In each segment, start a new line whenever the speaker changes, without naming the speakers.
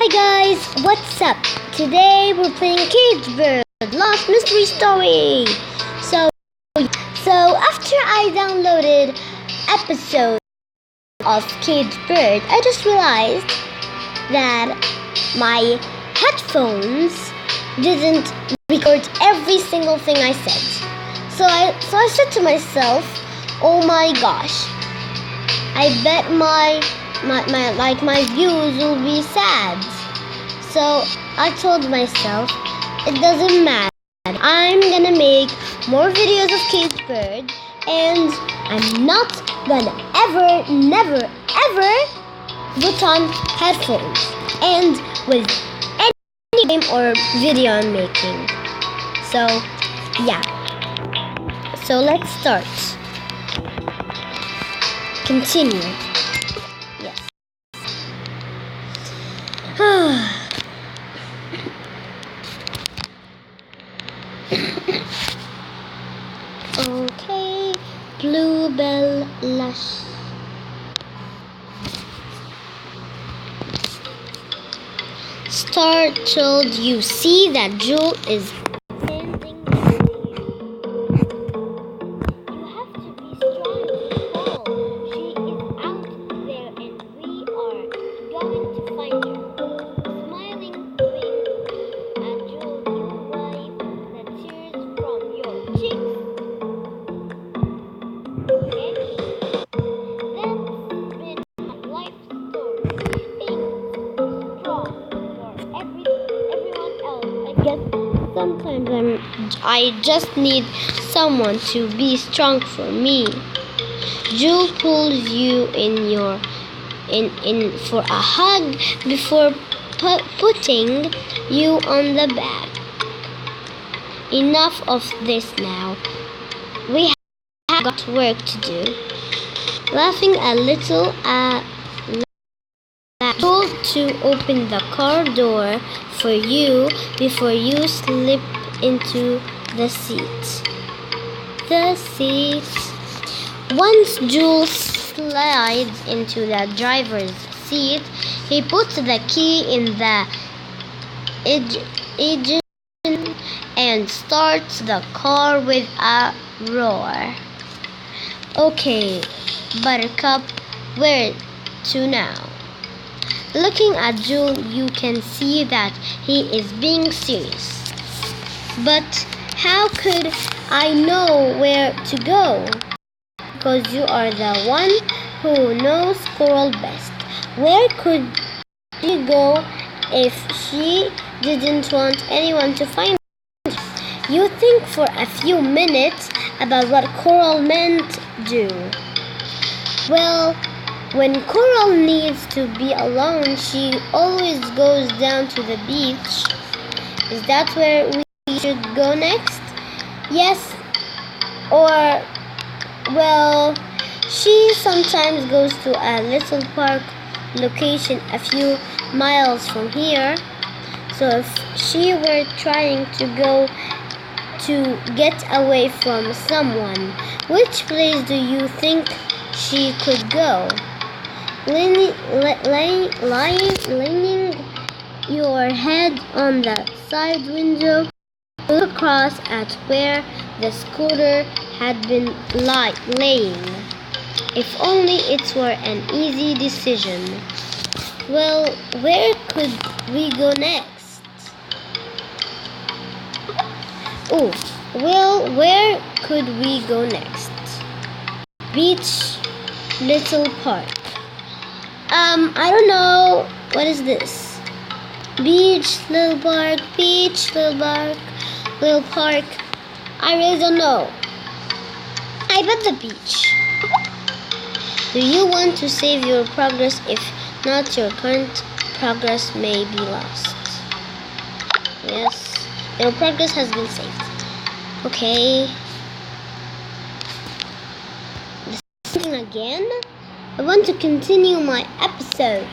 Hi guys, what's up? Today we're playing Cage Bird Lost Mystery Story. So after I downloaded episode of Cage Bird, I just realized that my headphones didn't record every single thing I said. So I said to myself, oh my gosh, I bet my views will be sad. So I told myself, it doesn't matter. I'm gonna make more videos of Cage Bird, and I'm not gonna never put on headphones and with any game or video I'm making. So yeah. So let's start. Continue. Yes. Okay, Bluebell Lush. Startled, you see that Jewel is standing next to you. You have to be strong to fall. She is out there and we are going to find her. Smiling, wink at Jewel, you wipe the tears from your cheeks. Okay? That's been my life story. Being strong for everyone else. I guess sometimes I just need someone to be strong for me. Jewel pulls you in for a hug before putting you on the back. Enough of this now. We have got work to do. Laughing a little at Jewel to open the car door for you before you slip into the seat. Once Jewel slides into the driver's seat, he puts the key in the ignition and starts the car with a roar. Okay, Buttercup, where to now? Looking at Jewel, you can see that he is being serious. But how could I know where to go? Because you are the one who knows Coral best. Where could she go if she didn't want anyone to find her? You think for a few minutes about what Coral meant do. Well, when Coral needs to be alone, she always goes down to the beach. Is that where we should go next? Yes. Or, well, she sometimes goes to a little park location a few miles from here. So if she were trying to go to get away from someone, which place do you think she could go? Leaning your head on the side window, look across at where the scooter had been laying. If only it were an easy decision. Well, where could we go next? Oh, well, where could we go next? Beach, little park. I don't know. What is this? Beach, little park, little park. I really don't know. I bet the beach. Do you want to save your progress? If not, your current progress may be lost. Yes, your progress has been saved. Okay. Again? I want to continue my episode.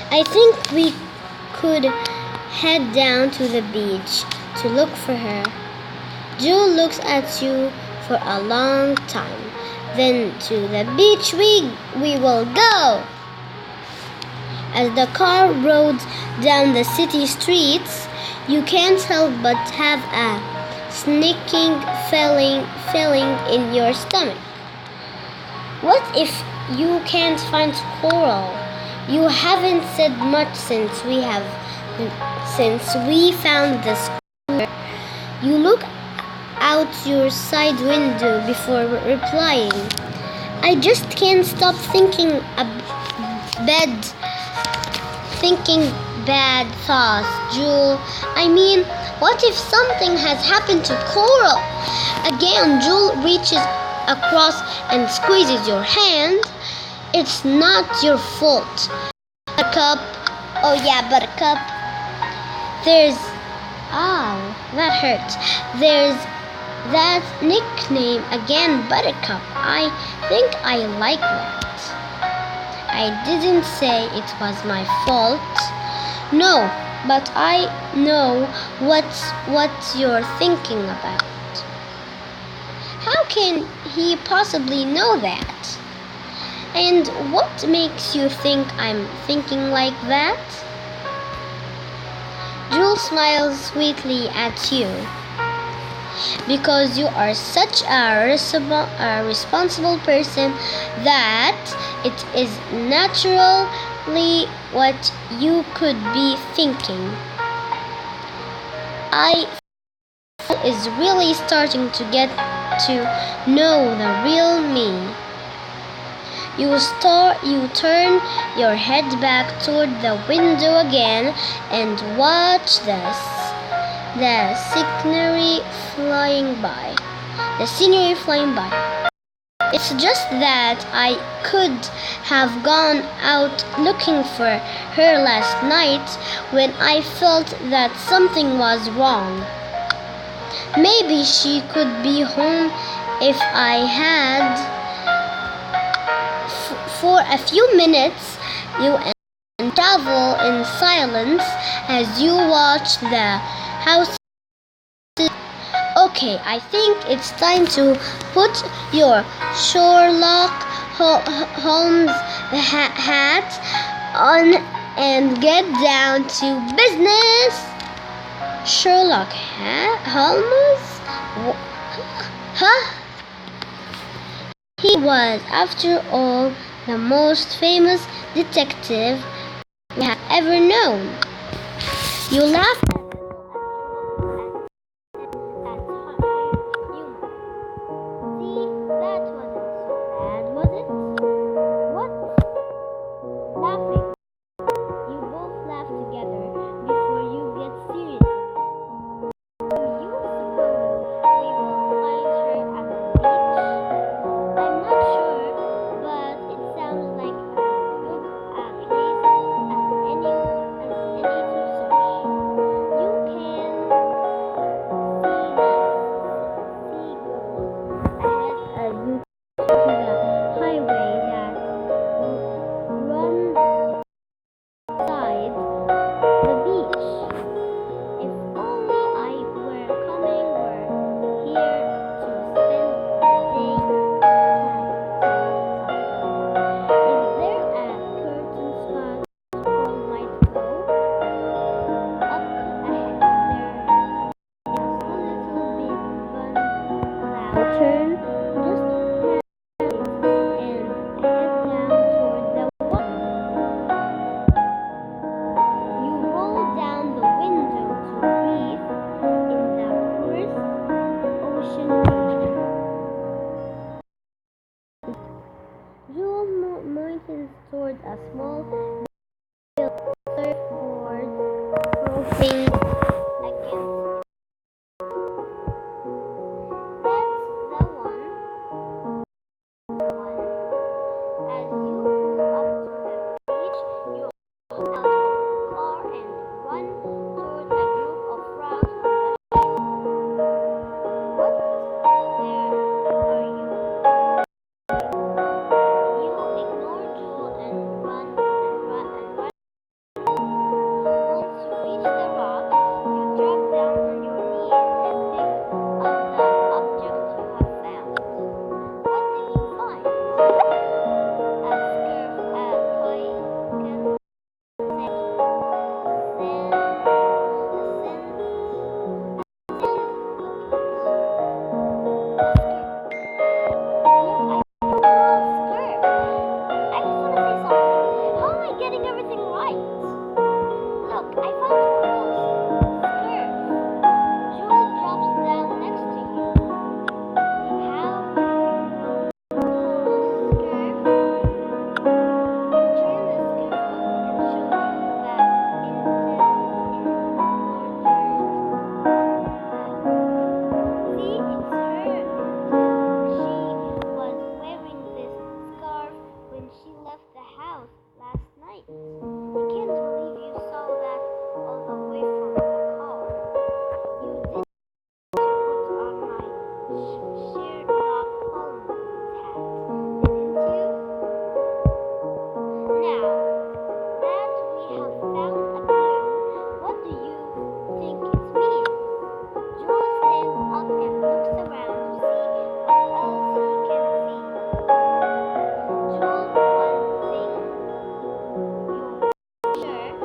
I think we could head down to the beach to look for her. Jewel looks at you for a long time. Then to the beach we will go. As the car rode down the city streets, you can't help but have a sneaking feeling in your stomach. What if you can't find Coral? You haven't said much since we found the scooter. You look out your side window before replying. I just can't stop thinking bad thoughts, Jewel. I mean, what if something has happened to Coral? Again, Jewel reaches across and squeezes your hand. It's not your fault. Buttercup. Oh yeah, Buttercup. That hurts. There's that nickname again, Buttercup. I think I like that. I didn't say it was my fault. No, but I know what you're thinking about. How can he possibly know that? And what makes you think I'm thinking like that? Jules smiles sweetly at you. Because you are such a responsible person that it is naturally what you could be thinking. I is really starting to get to know the real me. You turn your head back toward the window again and watch the scenery flying by. It's just that I could have gone out looking for her last night when I felt that something was wrong. Maybe she could be home if I had. For a few minutes, you and travel in silence as you watch the house. Okay, I think it's time to put your Sherlock Holmes hat on and get down to business. Sherlock Holmes? Huh? He was, after all, the most famous detective we have ever known. You laughed at humor. See, that wasn't so bad, was it? What? Laughing. You both laugh together before you get serious again. Do you suppose we will find her at the beach? I'm not sure, but it sounds like as good a place as any to search. You can see the seagulls ahead as you to the highway that runs beside the beach. If only I were coming here to spend the day. Is there a certain spot Paul might go? Up ahead there is a little bit fun cloud turn. Just past it and head down toward the water. You roll down the window to breathe in the crisp ocean air. Jewel mountains toward a small surfboard floating against. That's the one. As you pull up to the beach, you pull out of the car and run toward a group of frogs on the shore. What there are you? You ignore Jewel and run I can't believe you saw that all the way from the car. You did to put on my Sherlock Holmes hat, didn't you? Now that we have found a clue, what do you think it means? Joel stands up and looks around to see what else he can see. Joel, one thing you're sure,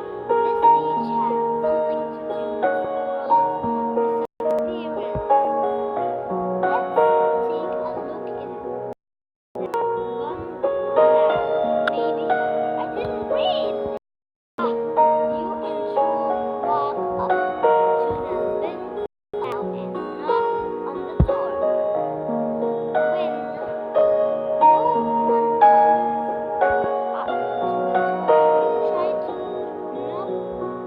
this beach has something to do with Coral's disappearance. Let's take a look in that one now. Maybe I didn't read. You and Joel walk up to the bin now and knock on the door. When no one comes up to the door, you try to knock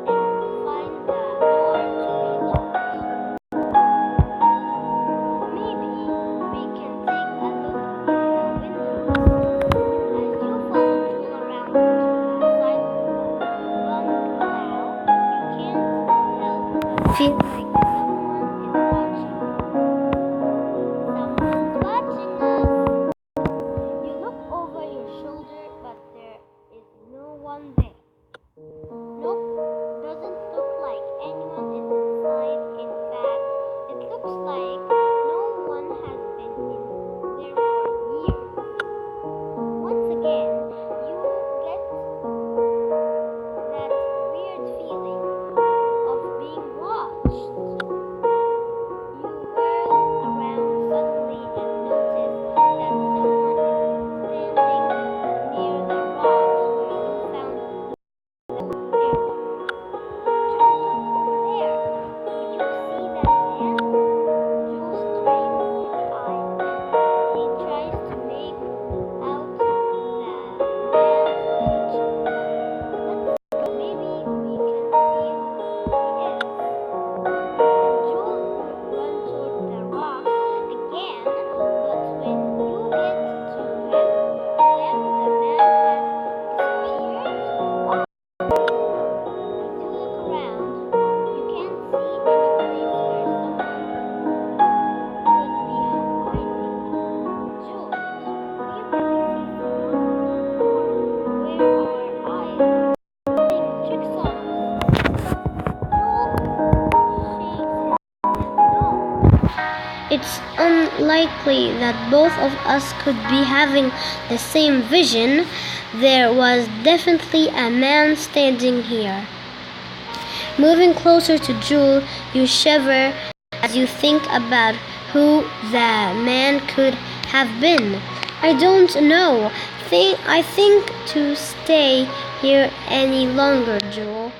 and find the door to be locked. Maybe we can take a look in the windows. As you follow Joel around to the side of the bunk now, you can't help but feel like someone is watching. Someone's watching us. You look over your shoulder, but there is no one there. Nope, doesn't look like anyone is inside. In fact, it looks like no one has been in there for years. Once again, you get that weird feeling of being watched. You whirl around suddenly and notice that someone is standing near the rocks where you found the arrow. Joel, look over there. You see that man? Joel strains his eyes and he tries to make out the man's features. Let's go. Maybe we can see who he is. And Joel runs toward the rocks again, but when you get to them, the man has disappeared. Wow! As you look around, you can't see any place where someone could be hiding. Joel, did we really see someone? Or were our eyes playing tricks on us? Joel shakes his head no. It's unlikely that both of us could be having the same vision. There was definitely a man standing here. Moving closer to Joel, you shiver as you think about who the man could have been. I don't know. I think to stay here any longer, Joel.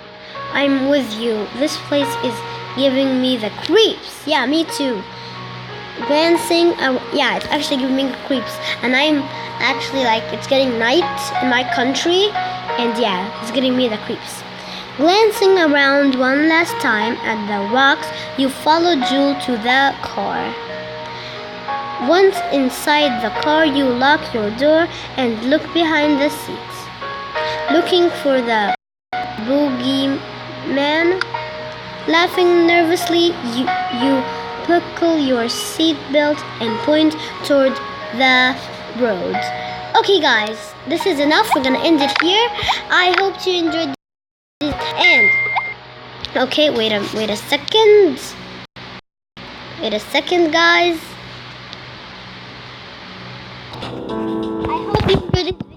I'm with you. This place is giving me the creeps. Yeah, me too. Glancing, yeah, it's actually giving me creeps. And I'm actually like, it's getting night in my country. And yeah, it's getting me the creeps. Glancing around one last time at the rocks, you follow Joel to the car. Once inside the car, you lock your door and look behind the seats, looking for the boogeyman. Laughing nervously, you buckle your seatbelt and point toward the road. Okay, guys, this is enough. We're gonna end it here. I hope you enjoyed this. And okay, wait a second. Wait a second, guys. I hope you enjoyed this video.